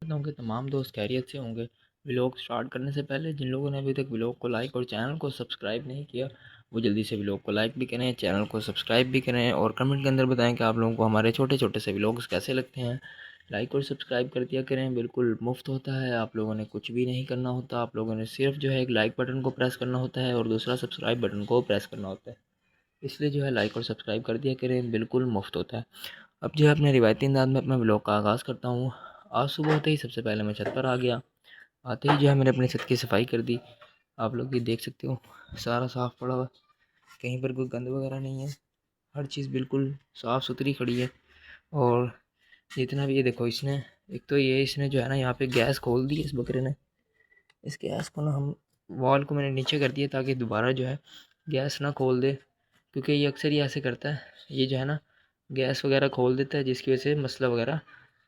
करता हूँ कि तमाम दोस्त खैरियत से होंगे। व्लॉग स्टार्ट करने से पहले जिन लोगों ने अभी तक व्लॉग को लाइक और चैनल को सब्सक्राइब नहीं किया, वो जल्दी से व्लॉग को लाइक भी करें, चैनल को सब्सक्राइब भी करें और कमेंट के अंदर बताएं कि आप लोगों को हमारे छोटे छोटे से व्लॉग्स कैसे लगते हैं। लाइक और सब्सक्राइब कर दिया करें, बिल्कुल मुफ्त होता है। आप लोगों ने कुछ भी नहीं करना होता, आप लोगों ने सिर्फ जो है एक लाइक बटन को प्रेस करना होता है और दूसरा सब्सक्राइब बटन को प्रेस करना होता है। इसलिए जो है लाइक और सब्सक्राइब कर दिया करें, बिल्कुल मुफ्त होता है। अब जो है अपने रिवायती अंदाज में अपना व्लॉग का आगाज़ करता हूँ। आज सुबह होते ही सबसे पहले मैं छत पर आ गया। आते ही जो है मैंने अपनी छत की सफाई कर दी। आप लोग ये देख सकते हो, सारा साफ़ पड़ा हुआ, कहीं पर कोई गंद वगैरह नहीं है। हर चीज़ बिल्कुल साफ़ सुथरी खड़ी है। और जितना भी ये देखो, इसने एक तो ये इसने जो है ना यहाँ पे गैस खोल दी है इस बकरे ने। इस गैस को ना हम वॉल को मैंने नीचे कर दिया ताकि दोबारा जो है गैस ना खोल दे, क्योंकि ये अक्सर ही ऐसे करता है। ये जो है ना गैस वगैरह खोल देता है, जिसकी वजह से मसला वगैरह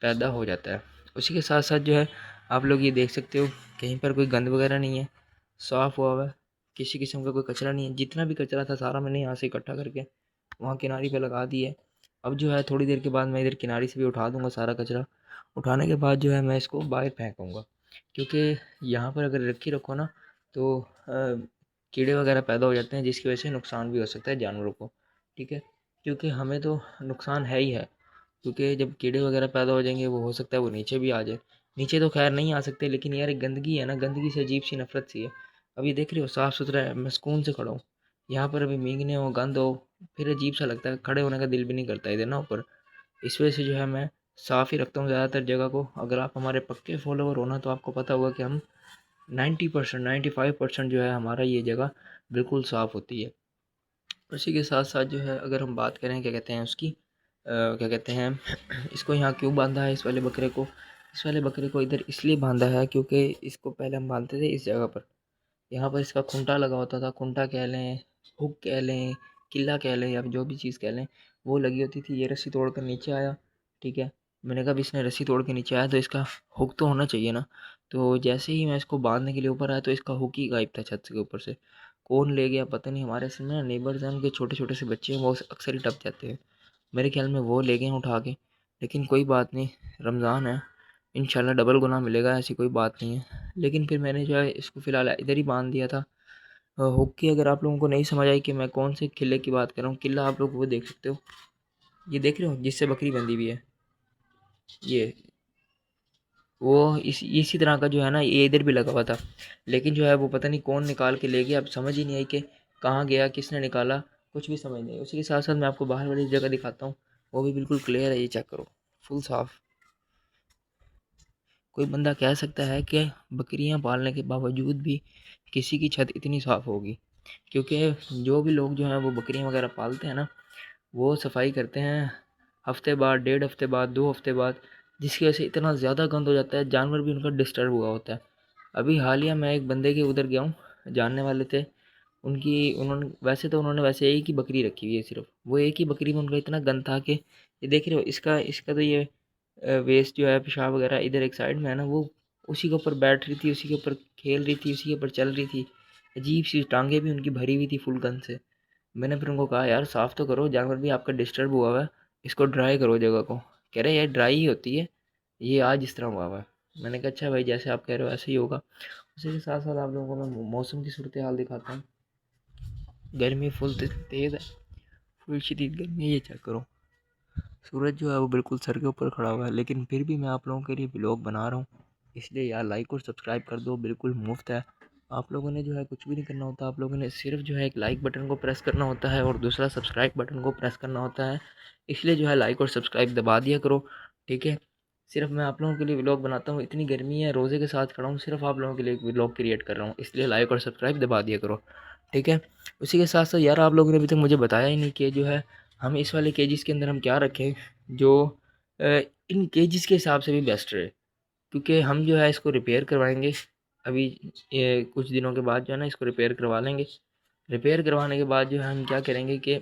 पैदा हो जाता है। उसी के साथ साथ जो है आप लोग ये देख सकते हो, कहीं पर कोई गंद वगैरह नहीं है, साफ़ हुआ हुआ है, किसी किस्म का कोई कचरा नहीं है। जितना भी कचरा था सारा मैंने यहाँ से इकट्ठा करके वहाँ किनारी पे लगा दिया है। अब जो है थोड़ी देर के बाद मैं इधर किनारी से भी उठा दूँगा सारा कचरा। उठाने के बाद जो है मैं इसको बाहर फेंकूँगा, क्योंकि यहाँ पर अगर रखी रखो ना तो कीड़े वगैरह पैदा हो जाते हैं, जिसकी वजह से नुकसान भी हो सकता है जानवरों को। ठीक है, क्योंकि हमें तो नुकसान है ही है, क्योंकि जब कीड़े वगैरह पैदा हो जाएंगे वो हो सकता है वो नीचे भी आ जाए। नीचे तो खैर नहीं आ सकते, लेकिन यार एक गंदगी है ना, गंदगी से अजीब सी नफरत सी है। अब ये देख रहे हो साफ़ सुथरा है, मैं सुकून से खड़ा हूँ। यहाँ पर अभी मींगने हो, गंद हो, फिर अजीब सा लगता है, खड़े होने का दिल भी नहीं करता इधर ना ऊपर। इस वजह से जो है मैं साफ़ ही रखता हूँ ज़्यादातर जगह को। अगर आप हमारे पक्के फॉलोवर हो ना तो आपको पता होगा कि हम 90% 95% जो है हमारा ये जगह बिल्कुल साफ़ होती है। उसी के साथ साथ जो है अगर हम बात करें क्या कहते हैं उसकी क्या कहते हैं इसको यहाँ क्यों बांधा है इस वाले बकरे को। इस वाले बकरे को इधर इसलिए बांधा है क्योंकि इसको पहले हम बांधते थे इस जगह पर। यहाँ पर इसका खूंटा लगा होता था, खूंटा कह लें, हुक कह लें, किला कह लें, या जो भी चीज़ कह लें, वो लगी होती थी। ये रस्सी तोड़ कर नीचे आया। ठीक है, मैंने कहा अब इसने रस्सी तोड़ के नीचे आया तो इसका हुक तो होना चाहिए ना। तो जैसे ही मैं इसको बांधने के लिए ऊपर आया तो इसका हुक ही गायब था छत के ऊपर से। कौन ले गया पता नहीं। हमारे इसमें ना नेबर्स हैं, उनके छोटे छोटे से बच्चे हैं, वो अक्सर ही टप जाते हैं। मेरे ख्याल में वो ले गए हैं उठा के। लेकिन कोई बात नहीं, रमज़ान है, इंशाल्लाह डबल गुनाह मिलेगा, ऐसी कोई बात नहीं है। लेकिन फिर मैंने जो है इसको फ़िलहाल इधर ही बांध दिया था। हुक्की अगर आप लोगों को नहीं समझ आई कि मैं कौन से किले की बात कर रहा हूँ, किला आप लोग वो देख सकते हो, ये देख रहे हो जिससे बकरी बंधी हुई है, ये वो इसी तरह का जो है ना ये इधर भी लगा हुआ था। लेकिन जो है वो पता नहीं कौन निकाल के ले गया, अब समझ ही नहीं आई कि कहाँ गया, किसने निकाला, कुछ भी समझ नहीं। उसी के साथ साथ मैं आपको बाहर वाली जगह दिखाता हूँ, वो भी बिल्कुल क्लियर है, ये चेक करो, फुल साफ़। कोई बंदा कह सकता है कि बकरियां पालने के बावजूद भी किसी की छत इतनी साफ़ होगी? क्योंकि जो भी लोग जो हैं वो बकरियां वगैरह पालते हैं ना, वो सफाई करते हैं हफ्ते बाद, 1.5 हफ्ते बाद, 2 हफ्ते बाद, जिसकी वजह से इतना ज़्यादा गंद हो जाता है, जानवर भी उनका डिस्टर्ब हुआ होता है। अभी हालिया मैं एक बंदे के उधर गया हूँ, जानने वाले थे उनकी, उन्होंने वैसे एक ही बकरी रखी हुई है, सिर्फ वो एक ही बकरी में उनका इतना गंद था कि ये देख रहे हो, इसका इसका तो ये वेस्ट जो है, पेशाब वगैरह इधर एक साइड में है ना, वो उसी के ऊपर बैठ रही थी, उसी के ऊपर खेल रही थी, उसी के ऊपर चल रही थी। अजीब सी टांगे भी उनकी भरी हुई थी फुल गंद से। मैंने फिर उनको कहा यार साफ़ तो करो, जानवर भी आपका डिस्टर्ब हुआ हुआ है, इसको ड्राई करो जगह को। कह रहे यार ड्राई ही होती है, ये आज इस तरह हुआ हुआ है। मैंने कहा अच्छा भाई, जैसे आप कह रहे हो ऐसे ही होगा। उसी के साथ साथ आप लोगों को मैं मौसम की सूरत हाल दिखाता हूँ। गर्मी फुल तेज़ है, फुल शदीद गर्मी है, ये चेक करो। सूरज जो है वो बिल्कुल सर के ऊपर खड़ा हुआ है, लेकिन फिर भी मैं आप लोगों के लिए व्लॉग बना रहा हूँ। इसलिए यार लाइक और सब्सक्राइब कर दो, बिल्कुल मुफ्त है। आप लोगों ने जो है कुछ भी नहीं करना होता, आप लोगों ने सिर्फ जो है एक लाइक बटन को प्रेस करना होता है और दूसरा सब्सक्राइब बटन को प्रेस करना होता है। इसलिए जो है लाइक और सब्सक्राइब दबा दिया करो। ठीक है, सिर्फ मैं आप लोगों के लिए व्लॉग बनाता हूँ, इतनी गर्मी है, रोज़े के साथ खड़ा हूँ, सिर्फ आप लोगों के लिए एक व्लॉग क्रिएट कर रहा हूँ, इसलिए लाइक और सब्सक्राइब दबा दिया करो। ठीक है, उसी के साथ साथ यार आप लोगों ने अभी तक मुझे बताया ही नहीं कि जो है हम इस वाले केजिस के अंदर हम क्या रखें जो अ, इन केजिस के हिसाब से भी बेस्ट रहे। क्योंकि हम जो है इसको रिपेयर करवाएंगे अभी, ये कुछ दिनों के बाद जो है ना इसको रिपेयर करवा लेंगे। रिपेयर करवाने के बाद जो है हम क्या करेंगे कि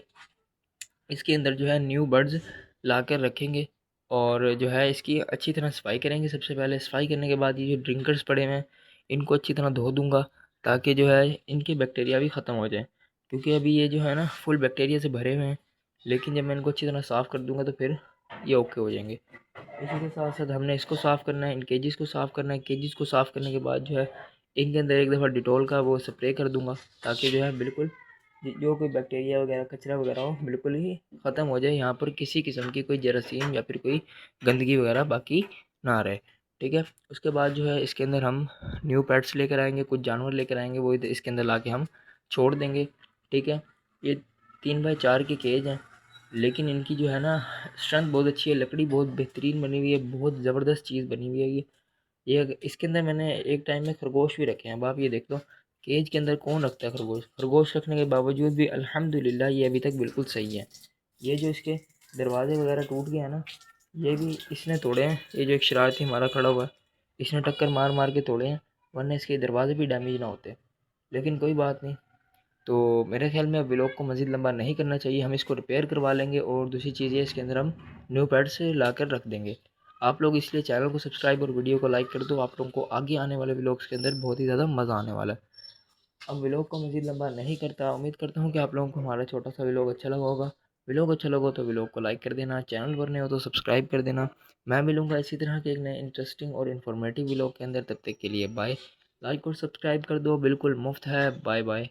इसके अंदर जो है न्यू बर्ड्स ला कर रखेंगे और जो है इसकी अच्छी तरह सफाई करेंगे। सबसे पहले सफाई करने के बाद ये जो ड्रिंकर्स पड़े हुए हैं इनको अच्छी तरह धो दूंगा, ताकि जो है इनके बैक्टीरिया भी ख़त्म हो जाए। क्योंकि अभी ये जो है ना फुल बैक्टीरिया से भरे हुए हैं, लेकिन जब मैं इनको अच्छी तरह साफ़ कर दूंगा तो फिर ये ओके हो जाएंगे। इसी के साथ साथ हमने इसको साफ़ करना है, इन केजेस को साफ़ करना है। केजेस को साफ़ करने के बाद जो है इनके अंदर एक दफ़ा डिटॉल का वो स्प्रे कर दूंगा, ताकि जो है बिल्कुल जो कोई बैक्टीरिया वगैरह कचरा वगैरह हो बिल्कुल ही ख़त्म हो जाए, यहाँ पर किसी किस्म की कोई जरासीम या फिर कोई गंदगी वगैरह बाकी ना रहे। ठीक है, उसके बाद जो है इसके अंदर हम न्यू पेट्स लेकर आएंगे, कुछ जानवर लेकर आएंगे, वो इसके अंदर ला के हम छोड़ देंगे। ठीक है, ये 3x4 के केज हैं, लेकिन इनकी जो है ना स्ट्रेंथ बहुत अच्छी है, लकड़ी बहुत बेहतरीन बनी हुई है, बहुत ज़बरदस्त चीज़ बनी हुई है ये इसके अंदर मैंने एक टाइम में खरगोश भी रखे हैं। अब आप ये देख लो, केज के अंदर कौन रखता है खरगोश? खरगोश रखने के बावजूद भी अल्हम्दुलिल्लाह ये अभी तक बिल्कुल सही है। ये जो इसके दरवाजे वगैरह टूट गए हैं ना, ये भी इसने तोड़े हैं। ये जो एक शरारती हमारा खड़ा हुआ है, इसने टक्कर मार मार के तोड़े हैं, वरना इसके दरवाजे भी डैमेज ना होते। लेकिन कोई बात नहीं। तो मेरे ख्याल में अब व्लॉग को मज़ीद लंबा नहीं करना चाहिए, हम इसको रिपेयर करवा लेंगे और दूसरी चीज़ ये इसके अंदर हम न्यू पैड्स ला कर रख देंगे। आप लोग इसलिए चैनल को सब्सक्राइब और वीडियो को लाइक कर दो, आप लोगों को आगे आने वाले व्लॉग्स के अंदर बहुत ही ज़्यादा मज़ा आने वाला है। अब व्लॉग को मज़ीद लंबा नहीं करता, उम्मीद करता हूँ कि आप लोगों को हमारा छोटा सा व्लॉग अच्छा लगा होगा। व्लॉग अच्छा लगा तो व्लॉग को लाइक कर देना, चैनल पर नए हो तो सब्सक्राइब कर देना। मैं मिलूँगा इसी तरह के एक नए इंटरेस्टिंग और इन्फॉर्मेटिव व्लॉग के अंदर, तब तक के लिए बाय। लाइक और सब्सक्राइब कर दो, बिल्कुल मुफ्त है। Bye bye.